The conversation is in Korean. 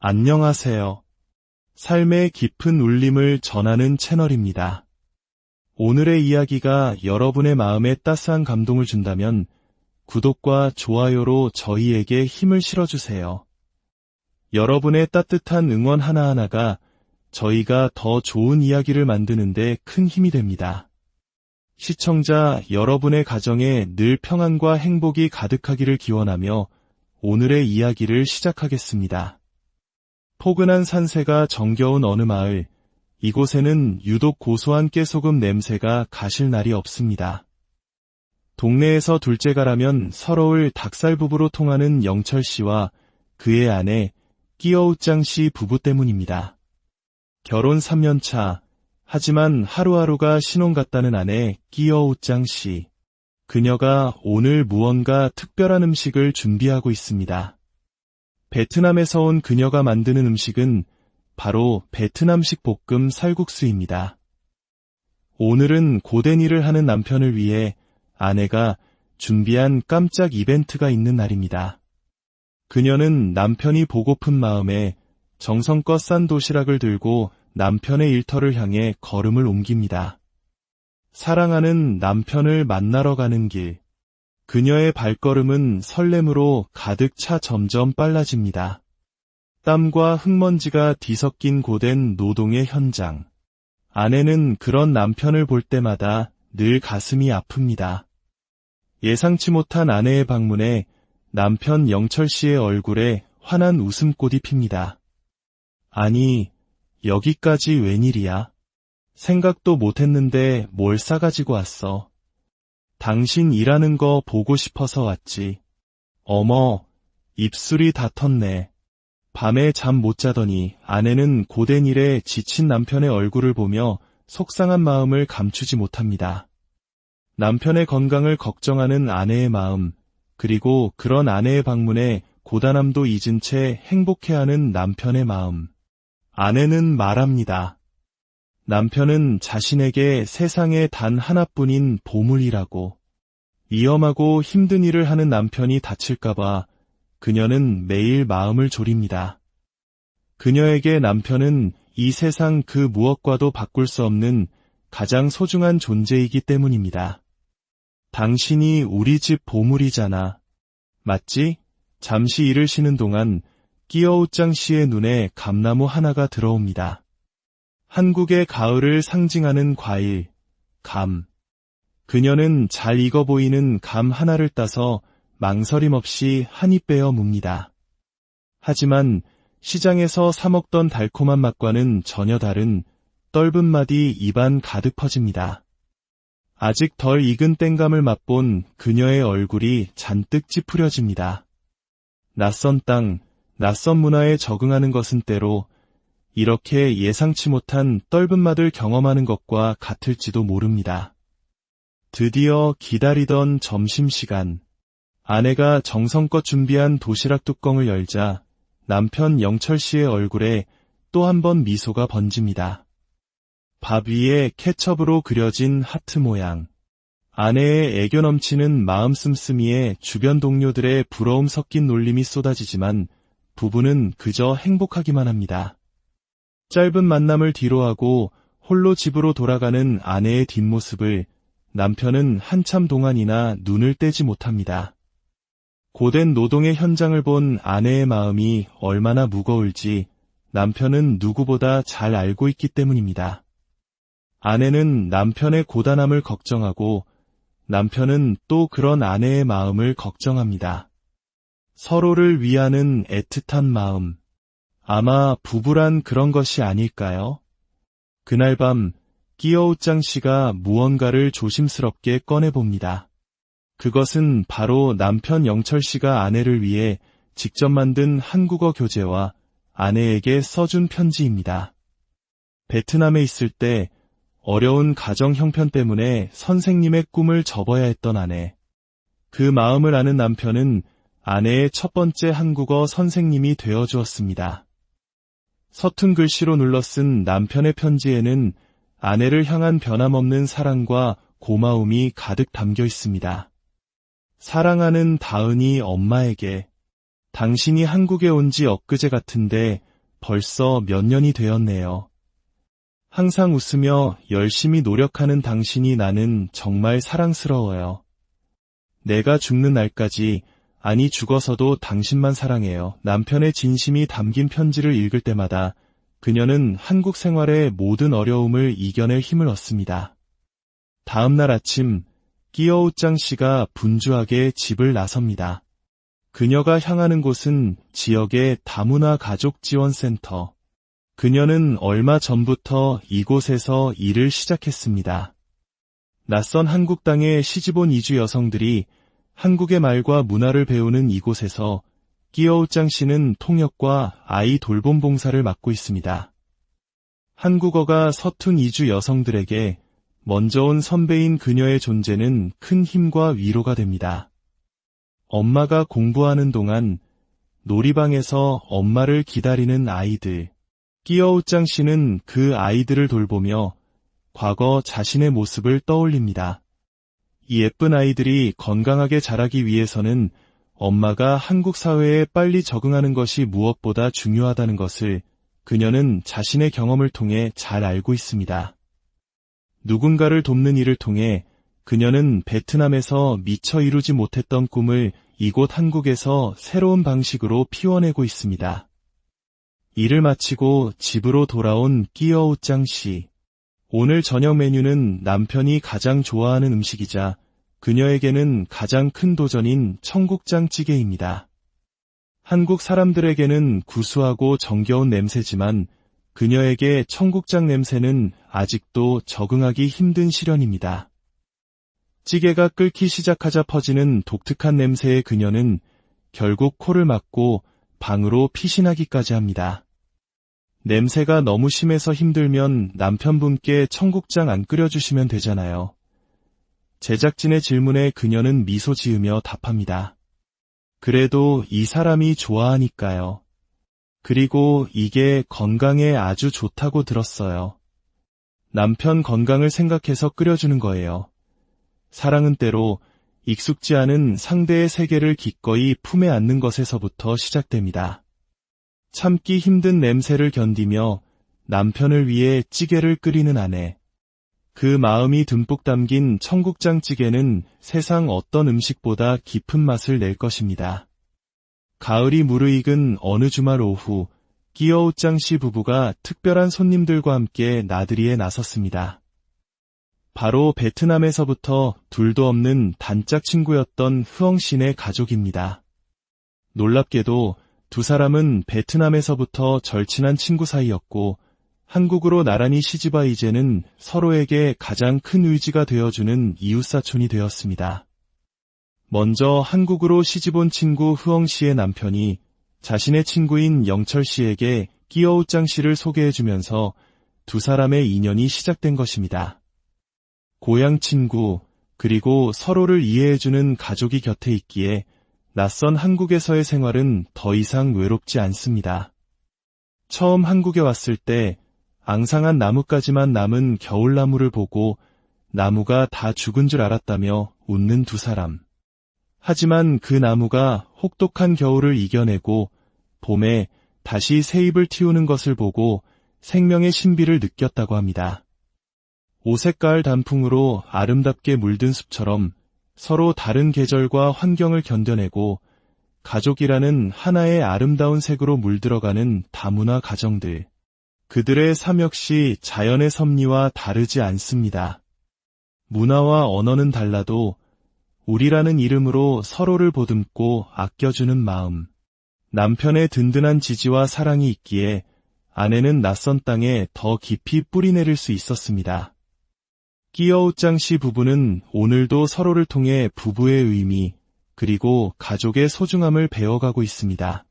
안녕하세요. 삶의 깊은 울림을 전하는 채널입니다. 오늘의 이야기가 여러분의 마음에 따스한 감동을 준다면 구독과 좋아요로 저희에게 힘을 실어주세요. 여러분의 따뜻한 응원 하나하나가 저희가 더 좋은 이야기를 만드는 데 큰 힘이 됩니다. 시청자 여러분의 가정에 늘 평안과 행복이 가득하기를 기원하며 오늘의 이야기를 시작하겠습니다. 포근한 산세가 정겨운 어느 마을, 이곳에는 유독 고소한 깨소금 냄새가 가실 날이 없습니다. 동네에서 둘째가라면 서러울 닭살 부부로 통하는 영철 씨와 그의 아내 끼어웃장 씨 부부 때문입니다. 결혼 3년 차, 하지만 하루하루가 신혼 같다는 아내 끼어웃장 씨. 그녀가 오늘 무언가 특별한 음식을 준비하고 있습니다. 베트남에서 온 그녀가 만드는 음식은 바로 베트남식 볶음 쌀국수입니다. 오늘은 고된 일을 하는 남편을 위해 아내가 준비한 깜짝 이벤트가 있는 날입니다. 그녀는 남편이 보고픈 마음에 정성껏 싼 도시락을 들고 남편의 일터를 향해 걸음을 옮깁니다. 사랑하는 남편을 만나러 가는 길. 그녀의 발걸음은 설렘으로 가득 차 점점 빨라집니다. 땀과 흙먼지가 뒤섞인 고된 노동의 현장. 아내는 그런 남편을 볼 때마다 늘 가슴이 아픕니다. 예상치 못한 아내의 방문에 남편 영철 씨의 얼굴에 환한 웃음꽃이 핍니다. 아니, 여기까지 웬일이야? 생각도 못했는데 뭘 싸가지고 왔어? 당신 일하는 거 보고 싶어서 왔지. 어머, 입술이 다 텄네. 밤에 잠 못 자더니 아내는 고된 일에 지친 남편의 얼굴을 보며 속상한 마음을 감추지 못합니다. 남편의 건강을 걱정하는 아내의 마음, 그리고 그런 아내의 방문에 고단함도 잊은 채 행복해하는 남편의 마음. 아내는 말합니다. 남편은 자신에게 세상에 단 하나뿐인 보물이라고. 위험하고 힘든 일을 하는 남편이 다칠까봐 그녀는 매일 마음을 졸입니다. 그녀에게 남편은 이 세상 그 무엇과도 바꿀 수 없는 가장 소중한 존재이기 때문입니다. 당신이 우리 집 보물이잖아. 맞지? 잠시 일을 쉬는 동안 끼어웃장 씨의 눈에 감나무 하나가 들어옵니다. 한국의 가을을 상징하는 과일, 감. 그녀는 잘 익어 보이는 감 하나를 따서 망설임 없이 한 입 베어 뭅니다. 하지만 시장에서 사 먹던 달콤한 맛과는 전혀 다른 떫은 맛이 입안 가득 퍼집니다. 아직 덜 익은 땡감을 맛본 그녀의 얼굴이 잔뜩 찌푸려집니다. 낯선 땅, 낯선 문화에 적응하는 것은 때로 이렇게 예상치 못한 떫은 맛을 경험하는 것과 같을지도 모릅니다. 드디어 기다리던 점심시간. 아내가 정성껏 준비한 도시락 뚜껑을 열자 남편 영철 씨의 얼굴에 또 한 번 미소가 번집니다. 밥 위에 케첩으로 그려진 하트 모양. 아내의 애교 넘치는 마음 씀씀이에 주변 동료들의 부러움 섞인 놀림이 쏟아지지만 부부는 그저 행복하기만 합니다. 짧은 만남을 뒤로하고 홀로 집으로 돌아가는 아내의 뒷모습을 남편은 한참 동안이나 눈을 떼지 못합니다. 고된 노동의 현장을 본 아내의 마음이 얼마나 무거울지 남편은 누구보다 잘 알고 있기 때문입니다. 아내는 남편의 고단함을 걱정하고 남편은 또 그런 아내의 마음을 걱정합니다. 서로를 위하는 애틋한 마음. 아마 부부란 그런 것이 아닐까요? 그날 밤 끼어웃장 씨가 무언가를 조심스럽게 꺼내봅니다. 그것은 바로 남편 영철 씨가 아내를 위해 직접 만든 한국어 교재와 아내에게 써준 편지입니다. 베트남에 있을 때 어려운 가정 형편 때문에 선생님의 꿈을 접어야 했던 아내. 그 마음을 아는 남편은 아내의 첫 번째 한국어 선생님이 되어주었습니다. 서툰 글씨로 눌러쓴 남편의 편지에는 아내를 향한 변함없는 사랑과 고마움이 가득 담겨 있습니다. 사랑하는 다은이 엄마에게 당신이 한국에 온 지 엊그제 같은데 벌써 몇 년이 되었네요. 항상 웃으며 열심히 노력하는 당신이 나는 정말 사랑스러워요. 내가 죽는 날까지, 아니 죽어서도 당신만 사랑해요. 남편의 진심이 담긴 편지를 읽을 때마다 그녀는 한국 생활의 모든 어려움을 이겨낼 힘을 얻습니다. 다음 날 아침, 끼어우짱 씨가 분주하게 집을 나섭니다. 그녀가 향하는 곳은 지역의 다문화 가족 지원센터. 그녀는 얼마 전부터 이곳에서 일을 시작했습니다. 낯선 한국 땅에 시집온 이주 여성들이 한국의 말과 문화를 배우는 이곳에서 끼어우짱 씨는 통역과 아이 돌봄 봉사를 맡고 있습니다. 한국어가 서툰 이주 여성들에게 먼저 온 선배인 그녀의 존재는 큰 힘과 위로가 됩니다. 엄마가 공부하는 동안 놀이방에서 엄마를 기다리는 아이들. 끼어우짱 씨는 그 아이들을 돌보며 과거 자신의 모습을 떠올립니다. 이 예쁜 아이들이 건강하게 자라기 위해서는 엄마가 한국 사회에 빨리 적응하는 것이 무엇보다 중요하다는 것을 그녀는 자신의 경험을 통해 잘 알고 있습니다. 누군가를 돕는 일을 통해 그녀는 베트남에서 미처 이루지 못했던 꿈을 이곳 한국에서 새로운 방식으로 피워내고 있습니다. 일을 마치고 집으로 돌아온 끼어우짱 씨. 오늘 저녁 메뉴는 남편이 가장 좋아하는 음식이자 그녀에게는 가장 큰 도전인 청국장찌개입니다. 한국 사람들에게는 구수하고 정겨운 냄새지만 그녀에게 청국장 냄새는 아직도 적응하기 힘든 시련입니다. 찌개가 끓기 시작하자 퍼지는 독특한 냄새에 그녀는 결국 코를 막고 방으로 피신하기까지 합니다. 냄새가 너무 심해서 힘들면 남편분께 청국장 안 끓여주시면 되잖아요. 제작진의 질문에 그녀는 미소 지으며 답합니다. 그래도 이 사람이 좋아하니까요. 그리고 이게 건강에 아주 좋다고 들었어요. 남편 건강을 생각해서 끓여주는 거예요. 사랑은 때로 익숙지 않은 상대의 세계를 기꺼이 품에 안는 것에서부터 시작됩니다. 참기 힘든 냄새를 견디며 남편을 위해 찌개를 끓이는 아내. 그 마음이 듬뿍 담긴 청국장찌개는 세상 어떤 음식보다 깊은 맛을 낼 것입니다. 가을이 무르익은 어느 주말 오후, 끼어우짱 씨 부부가 특별한 손님들과 함께 나들이에 나섰습니다. 바로 베트남에서부터 둘도 없는 단짝 친구였던 흐엉신의 가족입니다. 놀랍게도 두 사람은 베트남에서부터 절친한 친구 사이였고 한국으로 나란히 시집와 이제는 서로에게 가장 큰 의지가 되어주는 이웃사촌이 되었습니다. 먼저 한국으로 시집온 친구 흐엉 씨의 남편이 자신의 친구인 영철 씨에게 끼어우짱 씨를 소개해주면서 두 사람의 인연이 시작된 것입니다. 고향 친구, 그리고 서로를 이해해주는 가족이 곁에 있기에 낯선 한국에서의 생활은 더 이상 외롭지 않습니다. 처음 한국에 왔을 때 앙상한 나뭇가지만 남은 겨울나무를 보고 나무가 다 죽은 줄 알았다며 웃는 두 사람. 하지만 그 나무가 혹독한 겨울을 이겨내고 봄에 다시 새 잎을 틔우는 것을 보고 생명의 신비를 느꼈다고 합니다. 오색가을 단풍으로 아름답게 물든 숲처럼 서로 다른 계절과 환경을 견뎌내고 가족이라는 하나의 아름다운 색으로 물들어가는 다문화 가정들. 그들의 삶 역시 자연의 섭리와 다르지 않습니다. 문화와 언어는 달라도 우리라는 이름으로 서로를 보듬고 아껴주는 마음. 남편의 든든한 지지와 사랑이 있기에 아내는 낯선 땅에 더 깊이 뿌리내릴 수 있었습니다. 끼어우짱 씨 부부는 오늘도 서로를 통해 부부의 의미, 그리고 가족의 소중함을 배워가고 있습니다.